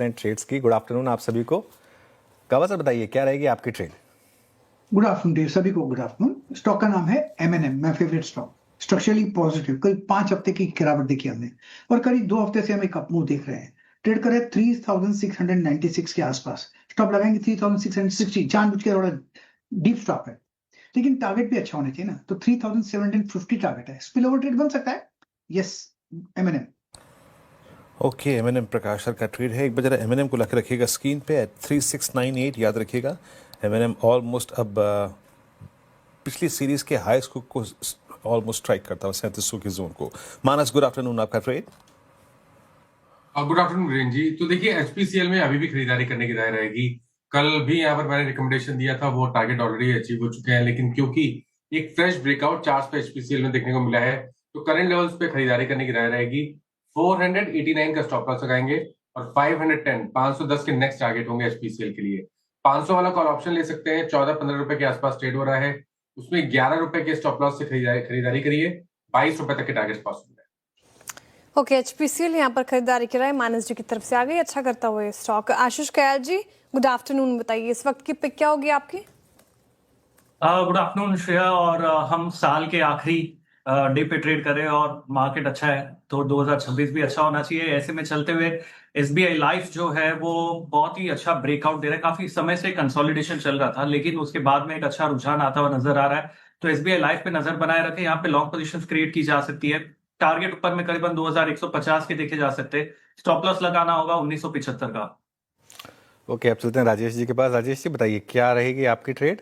Trades की। Good afternoon आप सभी को। कावा सर बताइए क्या रहेगी आपकी ट्रेड? गुड आफ्टरनून सभी को। Good afternoon. स्टॉक का नाम है MNM, my favourite stock. Structurally positive, कल 5 हफ्ते की गिरावट देखी हमने और करीब 2 हफ्ते से हम एक अपमूव देख रहे हैं। ट्रेड कर रहे हैं 3696 के आसपास। स्टॉप लगाएंगे 3660। जानबूझ के थोड़ा डीप स्टॉप है, लेकिन टारगेट भी अच्छा होना चाहिए ना, तो 3750 टारगेट है। स्पिल ओवर ट्रेड बन सकता है। Yes, MNM. Okay, MNM Prakash sir का ट्रेड है। एक बार जरा एमएनएम को लाके रखिएगा स्क्रीन पे 3698, याद रखिएगा। एमएनएम ऑलमोस्ट अब पिछली सीरीज के हाई को ऑलमोस्ट स्ट्राइक करता है 3700 के जोन को। मानस, गुड आफ्टरनून आपका ट्रेड। गुड आफ्टरनून वीरेन जी। तो देखिए एचपीसीएल में अभी भी खरीदारी करने की राय रहेगी। कल भी यहाँ पर मैंने रिकमेंडेशन दिया था, वो टारगेट ऑलरेडी अचीव हो चुके हैं, लेकिन क्योंकि एक फ्रेश ब्रेकआउट चार्ट पे एचपीसीएल में देखने को मिला है तो करंट लेवल्स पे खरीदारी करने की राय रहेगी। 489 का स्टॉप लॉस लगाएंगे और 510 के नेक्स्ट टारगेट होंगे एचपीसीएल के लिए। 500 वाला कॉल ऑप्शन ले सकते हैं, 14-15 रुपए के आसपास ट्रेड हो रहा है, उसमें 11 रुपए के स्टॉप लॉस से खरीदारी करिए। 22 रुपए तक के टारगेट पॉसिबल है। ओके, एचपीसीएल यहाँ पर खरीदारी की राय मानस जी की तरफ से आ गई। अच्छा करता हुआ ये स्टॉक। आशीष कयाल जी, गुड आफ्टरनून। बताइए इस वक्त की पिक क्या होगी आपकी? Good afternoon Shreya. और हम साल के आखिरी डे पे ट्रेड करें और मार्केट अच्छा है तो 2026 भी अच्छा होना चाहिए। ऐसे में चलते हुए एसबीआई लाइफ जो है वो बहुत ही अच्छा ब्रेकआउट दे रहा है। काफी समय से कंसोलिडेशन चल रहा था, लेकिन उसके बाद में एक अच्छा रुझान आता हुआ नजर आ रहा है। तो एसबीआई लाइफ पे नजर बनाए रखें। यहाँ पे लॉन्ग पोजीशंस क्रिएट की जा सकती है। टारगेट ऊपर में करीबन 2150 के देखे जा सकते हैं। स्टॉप लॉस लगाना होगा 1975 का। ओके, अब चलते हैं राजेश जी के पास। राजेश जी बताइए क्या रहेगी आपकी trade?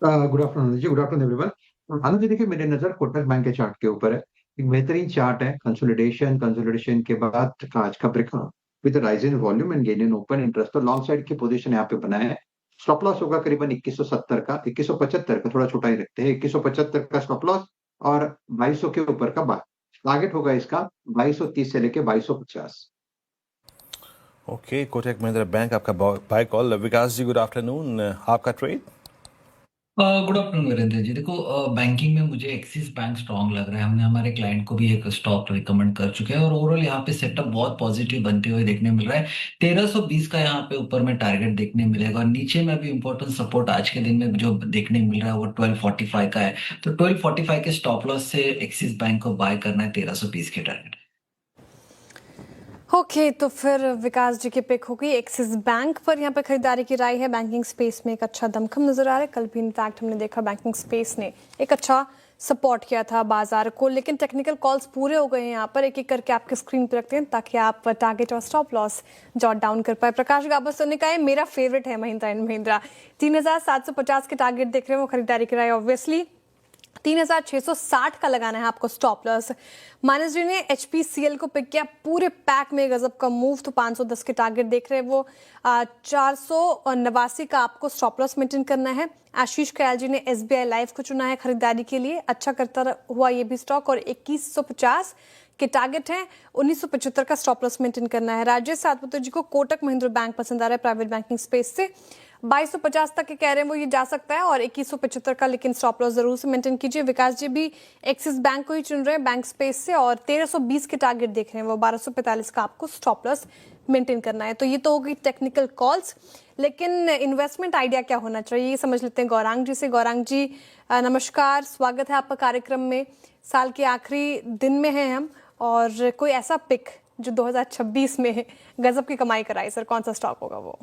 Good afternoon ji. Good afternoon everyone. Anand ji, देखिए मेरी नजर कोटक बैंक के चार्ट के ऊपर है। एक बेहतरीन चार्ट है। कंसोलिडेशन के बाद आज का breakout with rise in volume and gain in open interest, तो लॉन्ग साइड की पोजीशन यहाँ पे बनाया है। स्टॉप लॉस होगा करीबन 2170 का, 2175 का, थोड़ा छोटा ही रखते हैं। 2175 का स्टॉप लॉस और 2200 के ऊपर का बाय। टारगेट होगा इसका 2230 से लेके 2250। ओके, कोटक महिंद्रा बैंक आपका बाय कॉल। विकास जी, गुड आफ्टरनून, आपका trade? Good afternoon Virendra ji. देखो, बैंकिंग में मुझे एक्सिस बैंक स्ट्रांग लग रहा है। हमने हमारे क्लाइंट को भी एक स्टॉक रिकमेंड कर चुके हैं और ओवरऑल यहाँ पे सेटअप बहुत पॉजिटिव बनते हुए देखने मिल रहा है। 1320 का यहाँ पे ऊपर में टारगेट देखने मिलेगा और नीचे में भी इंपॉर्टेंट सपोर्ट आज के दिन में जो देखने मिल रहा है वो 1245 का है। तो 1245 के स्टॉप लॉस से एक्सिस बैंक को बाय करना है 1320 के टारगेट। ओके, तो फिर विकास जी की पिक होगी एक्सिस बैंक पर। यहाँ पे खरीदारी की राय है। बैंकिंग स्पेस में एक अच्छा दमखम नजर आ रहा है। कल भी इनफैक्ट हमने देखा बैंकिंग स्पेस ने एक अच्छा सपोर्ट किया था बाजार को, लेकिन टेक्निकल कॉल्स पूरे हो गए हैं। यहाँ पर एक एक करके आपके स्क्रीन पर रखते हैं ताकि आप टारगेट और स्टॉप लॉस जॉट डाउन कर पाए। प्रकाश गाबस ने कहा है मेरा फेवरेट है महिंद्रा एंड महिंद्रा। 3750 के टारगेट देख रहे हैं वो। खरीदारी की राय ऑब्वियसली 3660 का लगाना है आपको स्टॉप लॉस। मानस जी ने एचपीसीएल को पिक किया, पूरे पैक में गजब का मूव, तो 510 के टारगेट देख रहे हैं वो। 489 का आपको स्टॉप लॉस मेंटेन करना है। आशीष कयाल जी ने एसबीआई लाइफ को चुना है खरीदारी के लिए। अच्छा करता हुआ ये भी स्टॉक और 2150 के टारगेट है। 1975 का स्टॉप लॉस मेंटेन करना है। राजेश सातपुत्र जी को कोटक महिंद्रा बैंक पसंद आ रहा है प्राइवेट बैंकिंग स्पेस से। 2250 तक के कह रहे हैं वो ये जा सकता है और 2175 का लेकिन स्टॉप लॉस जरूर से मेंटेन कीजिए। विकास जी भी एक्सिस बैंक को ही चुन रहे हैं बैंक स्पेस से और 1320 के टारगेट देख रहे हैं वो। 1245 का आपको स्टॉप लॉस मेंटेन करना है। तो ये तो होगी टेक्निकल कॉल्स, लेकिन इन्वेस्टमेंट आइडिया क्या होना चाहिए ये समझ लेते हैं गौरांग जी से। गौरांग जी नमस्कार, स्वागत है आपका कार्यक्रम में। साल के आखिरी दिन में हैं हम और कोई ऐसा पिक जो 2026 में गजब की कमाई कराए सर, कौन सा स्टॉक होगा वो?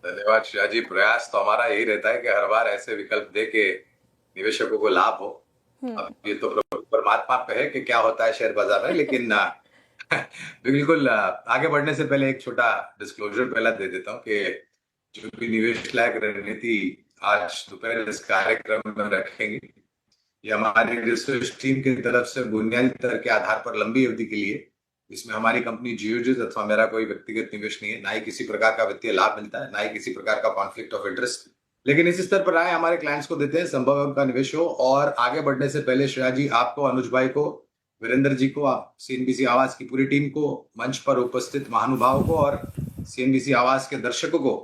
धन्यवाद श्रेया जी। प्रयास तो हमारा यही रहता है कि हर बार ऐसे विकल्प दे के निवेशकों को लाभ हो। अब ये तो परमात्मा पे है कि क्या होता है शेयर बाजार में, लेकिन बिल्कुल आगे बढ़ने से पहले एक छोटा डिस्क्लोजर पहला दे देता हूँ कि जो भी निवेश लायक रणनीति आज दोपहर इस कार्यक्रम में रखेंगे ये हमारी रिसर्च टीम की तरफ से बुनियादी स्तर के आधार पर लंबी अवधि के लिए, इसमें हमारी कंपनी जियोजित अथवा मेरा कोई व्यक्तिगत निवेश नहीं है, ना ही किसी प्रकार का वित्तीय लाभ मिलता है, ना ही किसी प्रकार का कॉन्फ्लिक्ट ऑफ इंटरेस्ट, लेकिन इस स्तर पर राय हमारे क्लाइंट्स को देते हैं, संभव है उनका निवेश हो। और आगे बढ़ने से पहले श्रेया जी, आपको, अनुज भाई को, वीरेंद्र जी को, आप सीएनबीसी आवाज की पूरी टीम को, मंच पर उपस्थित महानुभावों को और सीएनबीसी आवाज के दर्शकों को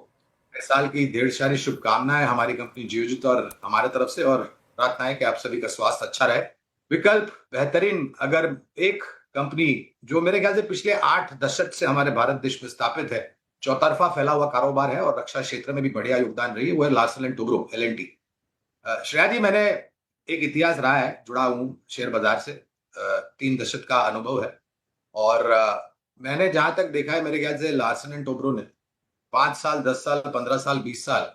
नए साल की ढेर सारी शुभकामनाएं हमारी कंपनी जियोजित और हमारे तरफ से, और प्रार्थना है कि आप सभी का स्वास्थ्य अच्छा रहे। विकल्प बेहतरीन, अगर एक कंपनी जो मेरे ख्याल से पिछले 8 दशक से हमारे भारत देश में स्थापित है, चौतरफा फैला हुआ कारोबार है और रक्षा क्षेत्र में भी बढ़िया योगदान रही है, वो है Larsen and Toubro LNT। Shreya ji, मैंने एक इतिहास रहा है, जुड़ा हूँ शेयर बाजार से, 3 दशक का अनुभव है और मैंने जहां तक देखा है मेरे ख्याल से लार्सन एंड टुब्रो ने 5 साल, 10 साल, 15 साल, 20 साल,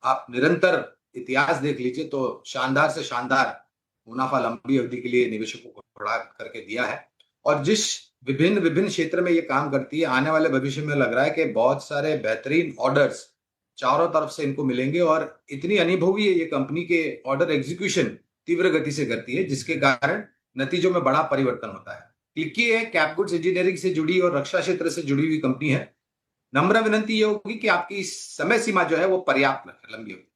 आप निरंतर इतिहास देख लीजिए तो शानदार से शानदार मुनाफा लंबी अवधि के लिए निवेशकों को खड़ा करके दिया है। और जिस विभिन्न क्षेत्र में ये काम करती है, आने वाले भविष्य में लग रहा है कि बहुत सारे बेहतरीन ऑर्डर्स चारों तरफ से इनको मिलेंगे और इतनी अनुभवी है ये कंपनी के ऑर्डर एग्जीक्यूशन तीव्र गति से करती है, जिसके कारण नतीजों में बड़ा परिवर्तन होता है। क्लिकी है कैपगुड्स इंजीनियरिंग से जुड़ी और रक्षा क्षेत्र से जुड़ी हुई कंपनी है। नम्र विनंती ये होगी कि आपकी समय सीमा जो है वो पर्याप्त रखें लंबी अवधि।